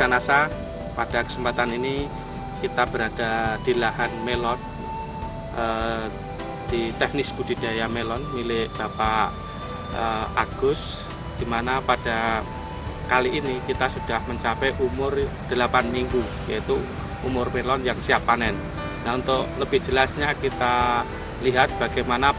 Sanasa, pada kesempatan ini kita berada di lahan melon, di teknis budidaya melon milik Bapak Agus, di mana pada kali ini kita sudah mencapai umur 8 minggu, yaitu umur melon yang siap panen. Nah, untuk lebih jelasnya kita lihat bagaimana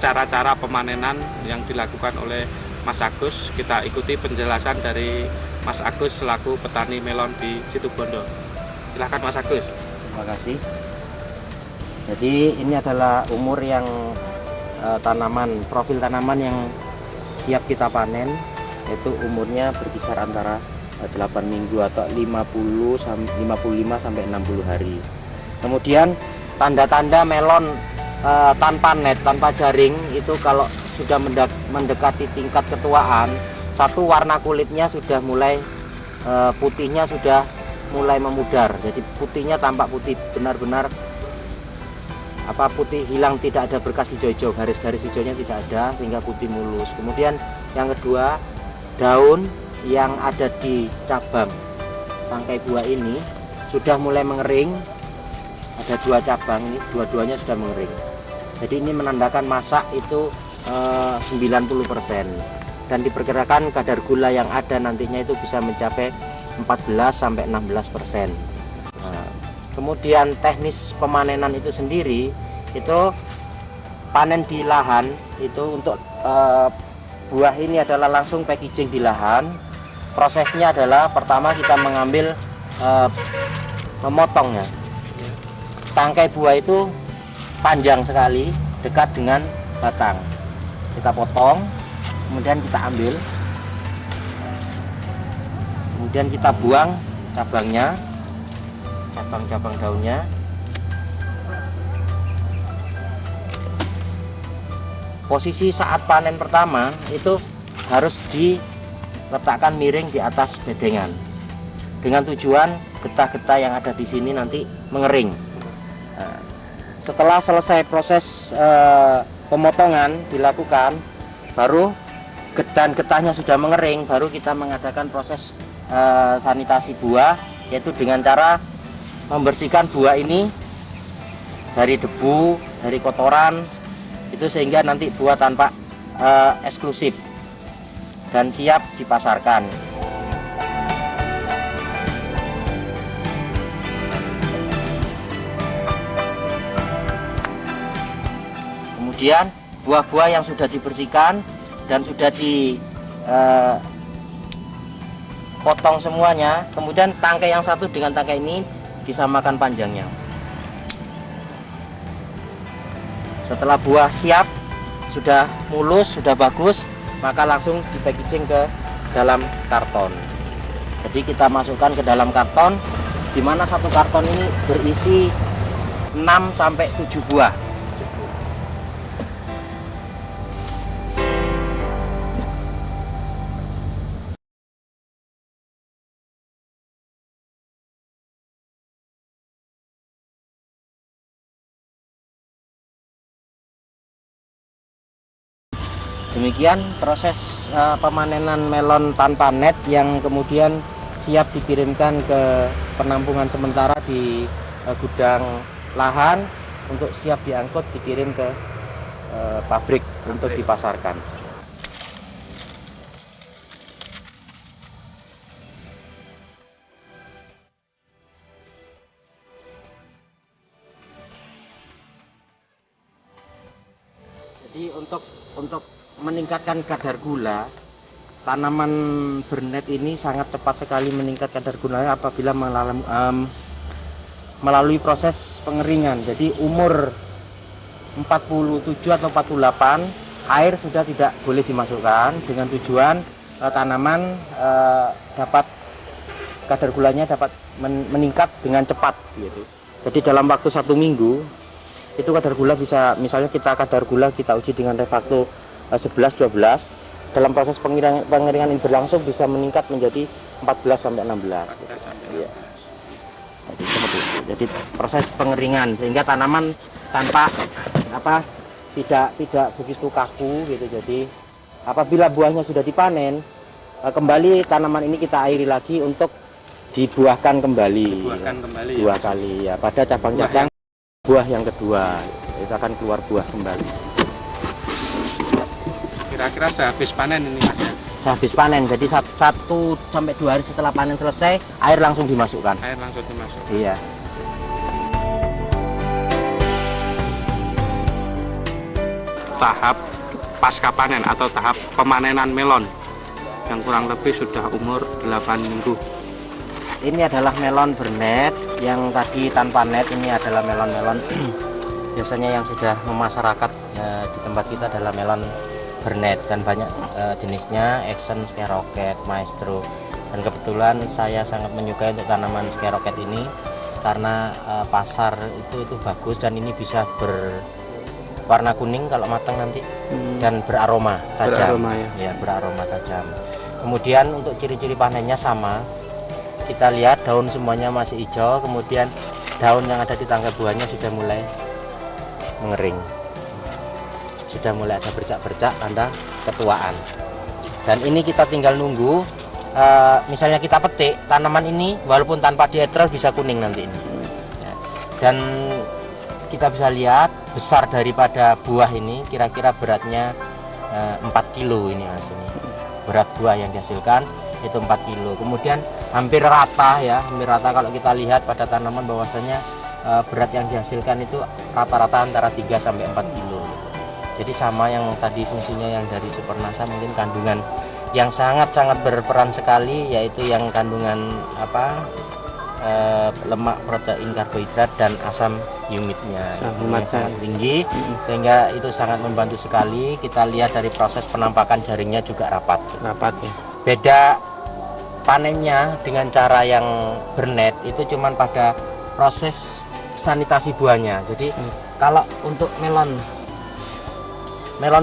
cara-cara pemanenan yang dilakukan oleh Mas Agus. Kita ikuti penjelasan dari Mas Agus selaku petani melon di Situbondo. Silahkan Mas Agus. Terima kasih. Jadi ini adalah umur yang profil tanaman yang siap kita panen, yaitu umurnya berkisar antara 8 minggu atau 55 sampai 60 hari. Kemudian tanda-tanda melon tanpa net, tanpa jaring itu kalau sudah mendekati tingkat ketuaan, satu, warna kulitnya sudah mulai putihnya sudah mulai memudar. Jadi putihnya tampak putih benar-benar putih hilang, tidak ada bekas hijau-hijau, garis-garis hijaunya tidak ada sehingga putih mulus. Kemudian yang kedua, daun yang ada di cabang tangkai buah ini sudah mulai mengering. Ada 2 cabang ini, dua-duanya sudah mengering. Jadi ini menandakan masa itu 90%, dan diperkirakan kadar gula yang ada nantinya itu bisa mencapai 14 sampai 16%. Kemudian teknis pemanenan itu sendiri, itu panen di lahan itu untuk buah ini adalah langsung packaging di lahan. Prosesnya adalah pertama kita mengambil memotongnya. Tangkai buah itu panjang sekali, dekat dengan batang. Kita potong, kemudian kita ambil, kemudian kita buang cabangnya, cabang-cabang daunnya. Posisi saat panen pertama itu harus diletakkan miring di atas bedengan, dengan tujuan getah-getah yang ada di sini nanti mengering. Nah, setelah selesai proses pemotongan dilakukan, baru getah-getahnya sudah mengering, baru kita mengadakan proses sanitasi buah, yaitu dengan cara membersihkan buah ini dari debu, dari kotoran, itu sehingga nanti buah tanpa eksklusif dan siap dipasarkan. Kemudian buah-buah yang sudah dibersihkan dan sudah dipotong semuanya, kemudian tangkai yang satu dengan tangkai ini disamakan panjangnya. Setelah buah siap, sudah mulus, sudah bagus, maka langsung di-packaging ke dalam karton. Jadi kita masukkan ke dalam karton, di mana satu karton ini berisi 6 sampai 7 buah. Demikian proses pemanenan melon tanpa net yang kemudian siap dikirimkan ke penampungan sementara di gudang lahan untuk siap diangkut dikirim ke pabrik untuk dipasarkan. Jadi untuk meningkatkan kadar gula, tanaman bernet ini sangat tepat sekali meningkat kadar gulanya apabila melalui proses pengeringan. Jadi umur 47 atau 48 air sudah tidak boleh dimasukkan, dengan tujuan tanaman dapat kadar gulanya dapat meningkat dengan cepat gitu. Jadi dalam waktu 1 minggu itu kadar gula bisa, misalnya kadar gula kita uji dengan refakto 11-12, dalam proses pengeringan ini berlangsung bisa meningkat menjadi 14 sampai 16. Ya. Jadi proses pengeringan sehingga tanaman tanpa tidak begitu kaku gitu. Jadi apabila buahnya sudah dipanen, kembali tanaman ini kita airi lagi untuk dibuahkan kembali. Dibuahkan kembali. Dua kali ya. Pada cabang-cabang buah yang kedua itu akan keluar buah kembali. Kira-kira sehabis panen ini Mas ya? Sehabis panen, jadi 1 sampai 2 hari setelah panen selesai, air langsung dimasukkan. Air langsung dimasukkan. Iya. Tahap pasca panen atau tahap pemanenan melon yang kurang lebih sudah umur 8 minggu. Ini adalah melon bernet yang tadi tanpa net. Ini adalah melon-melon biasanya yang sudah memasyarakat di tempat kita adalah melon bernet, dan banyak jenisnya, Action, Skyrocket, Maestro. Dan kebetulan saya sangat menyukai untuk tanaman Skyrocket ini karena pasar itu bagus, dan ini bisa berwarna kuning kalau matang nanti, dan beraroma tajam. Ya, beraroma tajam. Kemudian untuk ciri-ciri panennya sama, kita lihat daun semuanya masih hijau, kemudian daun yang ada di tangkai buahnya sudah mulai mengering, sudah mulai ada bercak-bercak tanda ketuaan. Dan ini kita tinggal nunggu, misalnya kita petik tanaman ini walaupun tanpa dietrol bisa kuning nanti ini. Dan kita bisa lihat besar daripada buah ini, kira-kira beratnya 4 kilo ini Mas. Ini berat buah yang dihasilkan itu 4 kilo. Kemudian hampir rata ya, hampir rata kalau kita lihat pada tanaman bahwasanya berat yang dihasilkan itu rata-rata antara 3 sampai 4 kilo. Jadi sama yang tadi fungsinya yang dari Supernasa, mungkin kandungan yang sangat-sangat berperan sekali, yaitu yang kandungan lemak, protein, karbohidrat, dan asam humidnya sangat tinggi, sehingga itu sangat membantu sekali. Kita lihat dari proses penampakan jaringnya juga rapat ya. Beda panennya dengan cara yang bernet itu cuman pada proses sanitasi buahnya. Jadi kalau untuk melon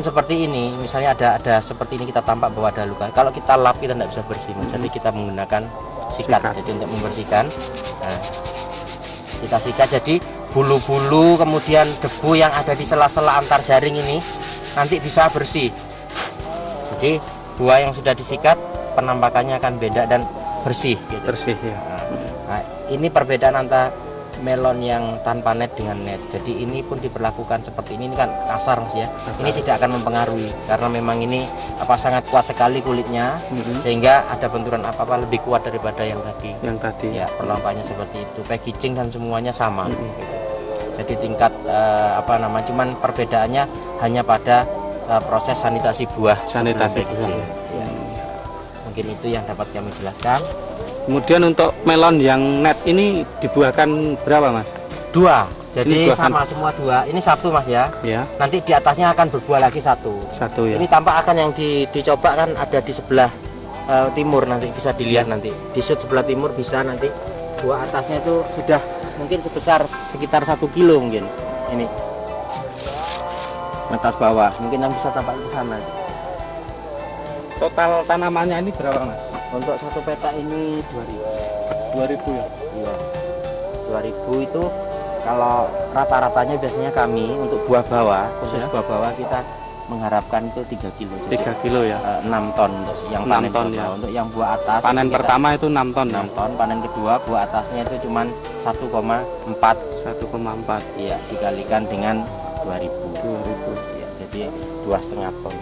seperti ini, misalnya ada seperti ini, kita tampak bahwa ada luka. Kalau kita lap kita tidak bisa bersih, jadi kita menggunakan sikat. Jadi untuk membersihkan, kita sikat. Jadi bulu-bulu kemudian debu yang ada di sela-sela antar jaring ini nanti bisa bersih. Jadi buah yang sudah disikat penampakannya akan beda dan bersih. Gitu. Bersih ya. Nah, ini perbedaan antara melon yang tanpa net dengan net. Jadi ini pun diperlakukan seperti ini kan kasar Mas ya. Ini tidak akan mempengaruhi karena memang ini sangat kuat sekali kulitnya, sehingga ada benturan apa-apa lebih kuat daripada yang tadi. Ya, perlakuannya seperti itu. Packaging dan semuanya sama gitu. Jadi tingkat cuman perbedaannya hanya pada proses sanitasi buah. Sanitasi buah. Ya. Mungkin itu yang dapat kami jelaskan. Kemudian untuk melon yang net ini dibuahkan berapa Mas? 2. Jadi sama semua 2. Ini 1 Mas ya. Ya. Nanti di atasnya akan berbuah lagi 1 ya. Ini tampak akan yang dicoba kan ada di sebelah timur, nanti bisa dilihat nanti. Di sud sebelah timur bisa nanti buah atasnya itu sudah mungkin sebesar sekitar 1 kilo mungkin. Ini. Atas bawah mungkin yang bisa tampak ke sana. Total tanamannya ini berapa Mas? Untuk satu petak ini 2000 ya? Iya, 2000 itu kalau rata-ratanya biasanya kami untuk buah bawah, khusus buah bawah kita mengharapkan itu 3 kilo. 3 kilo ya? 6 ton untuk yang panen ton ya. Untuk yang buah atas panen pertama itu 6 ton 6 ton, panen kedua buah atasnya itu cuma 1,4. Iya, dikalikan dengan 2000 ya, jadi 2,5 ton.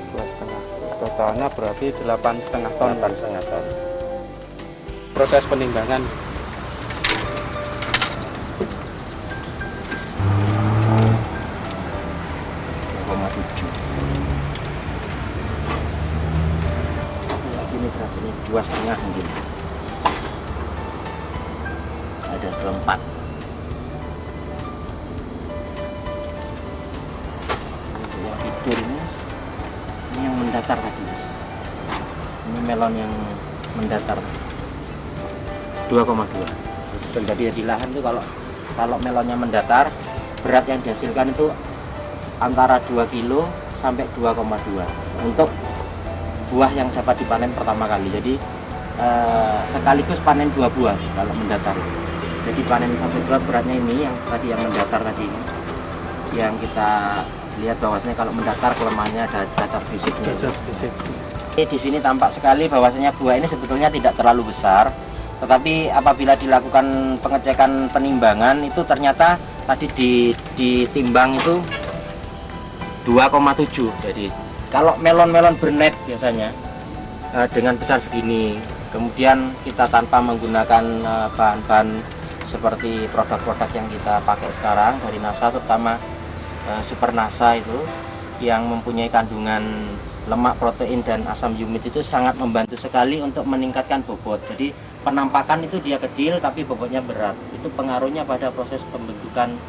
Totalnya berarti 8,5 ton. 8,5 ton. Proses penimbangan lagi ini berapa ini? 2,5 mungkin. Ada 24. Yang tidur ini yang mendatar tadi Mas. Ini melon yang mendatar 2,2. Dan tadi di lahan itu kalau melonnya mendatar, berat yang dihasilkan itu antara 2 kilo sampai 2,2 untuk buah yang dapat dipanen pertama kali. Jadi sekaligus panen 2 buah kalau mendatar. Jadi panen 1 buah beratnya ini yang tadi yang mendatar tadi, yang kita lihat bahwasanya kalau mendatar kelemahannya ada cacat fisiknya. cacat fisik. Di sini tampak sekali bahwasanya buah ini sebetulnya tidak terlalu besar, Tetapi apabila dilakukan pengecekan penimbangan itu ternyata tadi ditimbang itu 2,7. Jadi kalau melon-melon bernet biasanya dengan besar segini, kemudian kita tanpa menggunakan bahan-bahan seperti produk-produk yang kita pakai sekarang dari NASA, terutama Super NASA itu yang mempunyai kandungan lemak, protein, dan asam yumit, itu sangat membantu sekali untuk meningkatkan bobot. Jadi penampakan itu dia kecil tapi bobotnya berat. Itu pengaruhnya pada proses pembentukan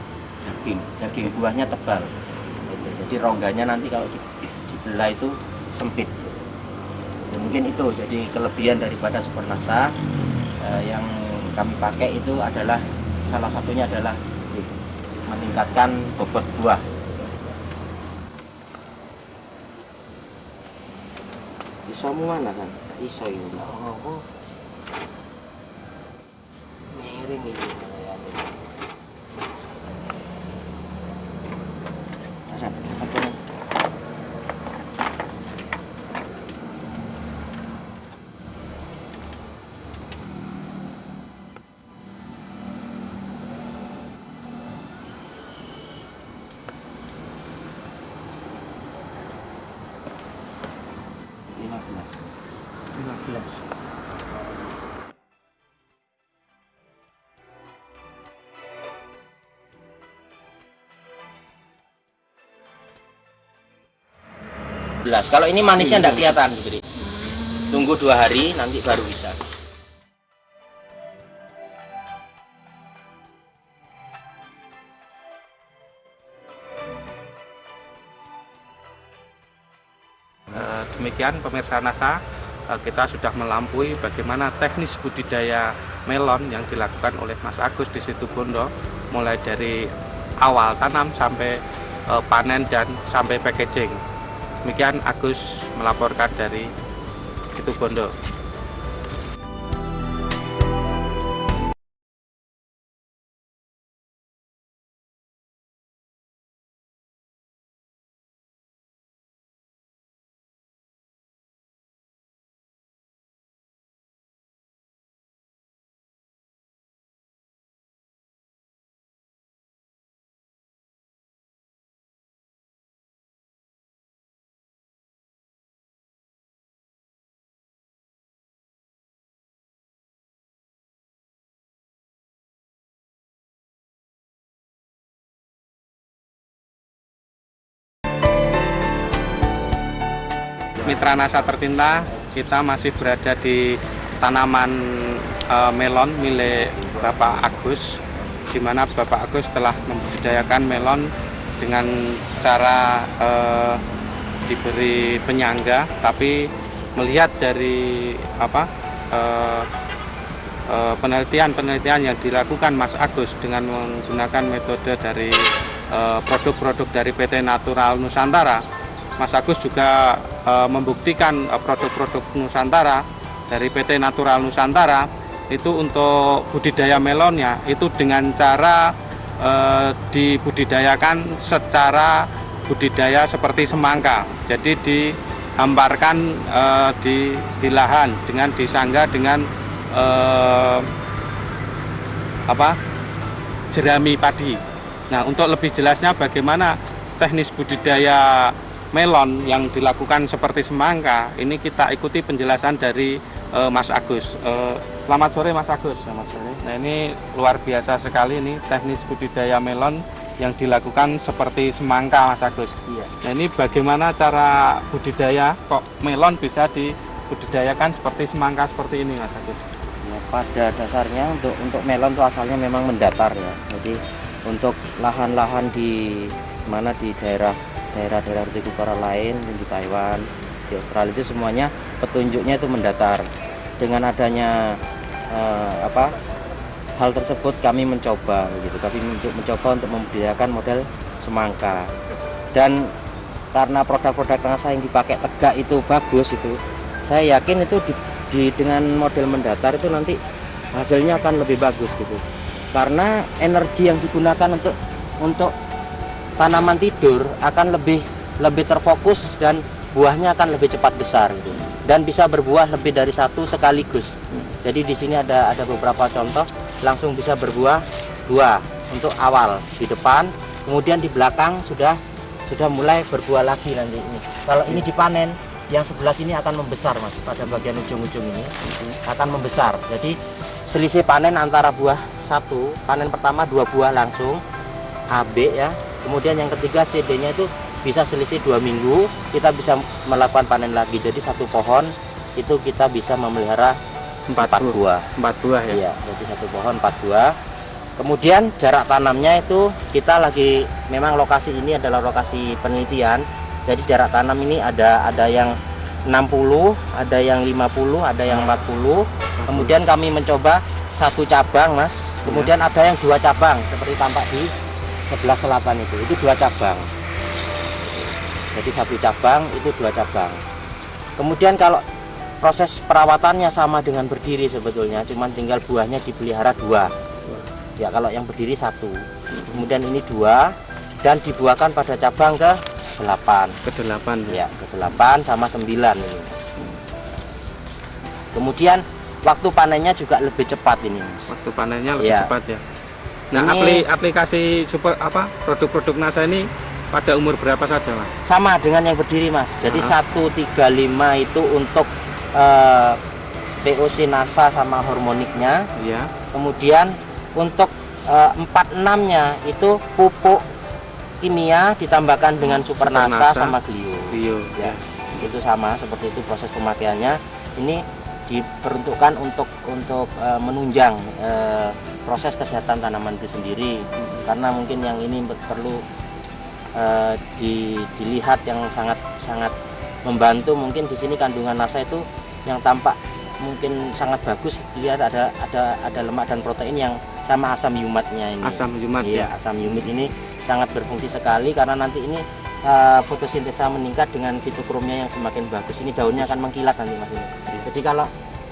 daging buahnya tebal. Jadi rongganya nanti kalau dibelah itu sempit. Mungkin itu jadi kelebihan daripada Super NASA yang kami pakai itu adalah salah satunya adalah meningkatkan bobot buah. Isomu mana kan? Iso itu. Oh. Miring ini ya. Hasan, apa? 15. Kalau ini manisnya tidak kelihatan, jadi tunggu 2 hari nanti baru bisa. Demikian pemirsa NASA, kita sudah melampaui bagaimana teknis budidaya melon yang dilakukan oleh Mas Agus di Situbondo, mulai dari awal tanam sampai panen dan sampai packaging. Demikian Agus melaporkan dari Situbondo. Mitra NASA tercinta, kita masih berada di tanaman melon milik Bapak Agus, di mana Bapak Agus telah membudidayakan melon dengan cara diberi penyangga, tapi melihat dari penelitian yang dilakukan Mas Agus dengan menggunakan metode dari produk-produk dari PT Natural Nusantara, Mas Agus juga membuktikan produk-produk Nusantara dari PT Natural Nusantara itu untuk budidaya melonnya itu dengan cara dibudidayakan secara budidaya seperti semangka. Jadi dihamparkan di lahan dengan disangga dengan jerami padi. Nah, untuk lebih jelasnya bagaimana teknis budidaya melon yang dilakukan seperti semangka, ini kita ikuti penjelasan dari Mas Agus. Selamat sore Mas Agus. Selamat sore. Nah, ini luar biasa sekali ini teknis budidaya melon yang dilakukan seperti semangka Mas Agus. Iya. Nah, ini bagaimana cara budidaya kok melon bisa dibudidayakan seperti semangka seperti ini Mas Agus? Ya, pada dasarnya untuk melon itu asalnya memang mendatar ya. Jadi untuk lahan-lahan di daerah hortikultura lain di Taiwan, di Australia itu semuanya petunjuknya itu mendatar. Dengan adanya hal tersebut kami mencoba begitu. Kami mencoba untuk membudidayakan model semangka. Dan karena produk-produk NASA yang dipakai tegak itu bagus itu, saya yakin itu dengan model mendatar itu nanti hasilnya akan lebih bagus gitu. Karena energi yang digunakan untuk tanaman tidur akan lebih terfokus dan buahnya akan lebih cepat besar gitu. Dan bisa berbuah lebih dari satu sekaligus. Jadi di sini ada beberapa contoh langsung bisa berbuah 2 untuk awal di depan, kemudian di belakang sudah mulai berbuah lagi nanti ini. Kalau ini dipanen, yang sebelah sini akan membesar Mas, pada bagian ujung-ujung ini akan membesar. Jadi selisih panen antara buah satu, panen pertama 2 buah langsung AB ya. Kemudian yang ketiga CD-nya itu bisa selisih 2 minggu, kita bisa melakukan panen lagi. Jadi satu pohon itu kita bisa memelihara 4 buah. 4 buah ya. Iya, jadi satu pohon 4 buah. Kemudian jarak tanamnya itu kita lagi, memang lokasi ini adalah lokasi penelitian. Jadi jarak tanam ini ada yang 60, ada yang 50, ada yang 40. Kemudian kami mencoba satu cabang Mas. Kemudian ada yang 2 cabang seperti tampak di sebelah selatan itu 2 cabang. Jadi satu cabang itu 2 cabang. Kemudian kalau proses perawatannya sama dengan berdiri sebetulnya, cuman tinggal buahnya dipelihara 2. Ya kalau yang berdiri 1. Kemudian ini 2 dan dibuahkan pada cabang ke 8. Ke-8 ya, ke-8 sama 9 ini. Kemudian waktu panennya juga lebih cepat ini Mas. Waktu panennya lebih cepat ya. Nah, ini, aplikasi super produk-produk NASA ini pada umur berapa saja Mas? Sama dengan yang berdiri Mas. Jadi 135 itu untuk POC NASA sama hormoniknya. Iya. Kemudian untuk 46-nya itu pupuk kimia ditambahkan dengan super NASA sama Glio. Ya. Itu sama seperti itu proses pemakaiannya. Ini diperuntukkan untuk menunjang proses kesehatan tanaman itu sendiri, karena mungkin yang ini perlu dilihat yang sangat membantu. Mungkin di sini kandungan NASA itu yang tampak mungkin sangat bagus, dilihat ada lemak dan protein yang sama asam yumatnya ini. Asam yumat ya. Asam yumit ini sangat berfungsi sekali karena nanti ini fotosintesa meningkat dengan fitokromnya yang semakin bagus. Ini daunnya akan mengkilat nanti Mas ini. Jadi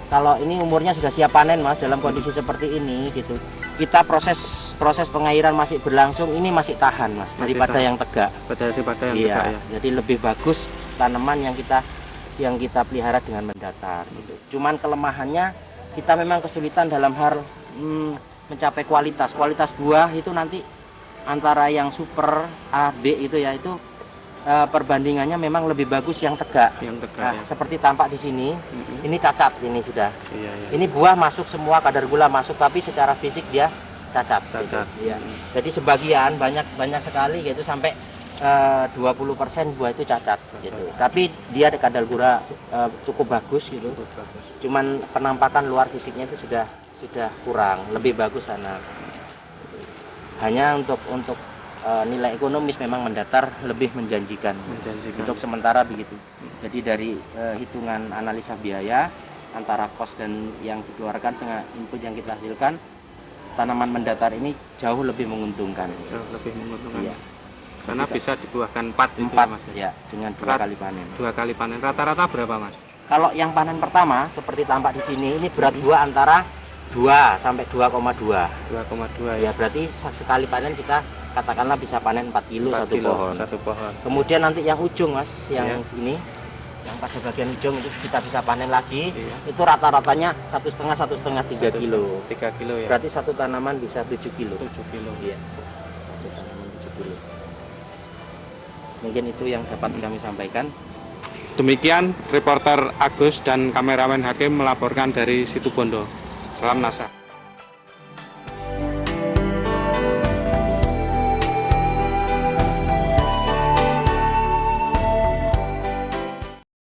kalau ini umurnya sudah siap panen Mas, dalam kondisi seperti ini gitu, kita proses pengairan masih berlangsung, ini masih tahan Mas, daripada yang tegak. Daripada yang iya, tegak ya. Jadi lebih bagus tanaman yang kita pelihara dengan mendatar gitu. Cuman kelemahannya kita memang kesulitan dalam hal mencapai kualitas buah itu nanti antara yang super A, B itu ya, itu perbandingannya memang lebih bagus yang tegak. Yang tegak. Ya. Seperti tampak di sini, ini cacat ini sudah. Iya. Ini buah masuk semua, kadar gula masuk, tapi secara fisik dia cacat. Gitu. Iya. Jadi sebagian banyak sekali gitu, sampai 20% buah itu cacat gitu. Tapi dia ada kadar gula cukup bagus gitu. Cuman penampakan luar fisiknya itu sudah kurang, lebih bagus sana. Hanya untuk nilai ekonomis memang mendatar lebih menjanjikan. Untuk sementara begitu. Jadi dari hitungan analisa biaya antara kos dan yang dikeluarkan dengan input yang kita hasilkan, tanaman mendatar ini jauh lebih menguntungkan. Jauh lebih menguntungkan. Iya. Karena bisa dibuahkan 4 itu Mas. Ya, dengan 2 kali panen. 2 kali panen. Rata-rata berapa Mas? Kalau yang panen pertama seperti tampak di sini, ini berat buah antara 2 sampai 2,2. 2,2 ya. Berarti sekali panen kita katakanlah bisa panen 4 kilo satu pohon. Kemudian nanti yang ujung Mas, yang ini, yang pada bagian ujung itu kita bisa panen lagi. Itu rata-ratanya 1,5 3 kilo. 3 kilo ya. Berarti satu tanaman bisa 7 kilo. 7 kilo. Iya. Satu tanaman 7 kilo. Mungkin itu yang dapat kami sampaikan. Demikian reporter Agus dan kameramen Hakim melaporkan dari Situbondo. Salam NASA.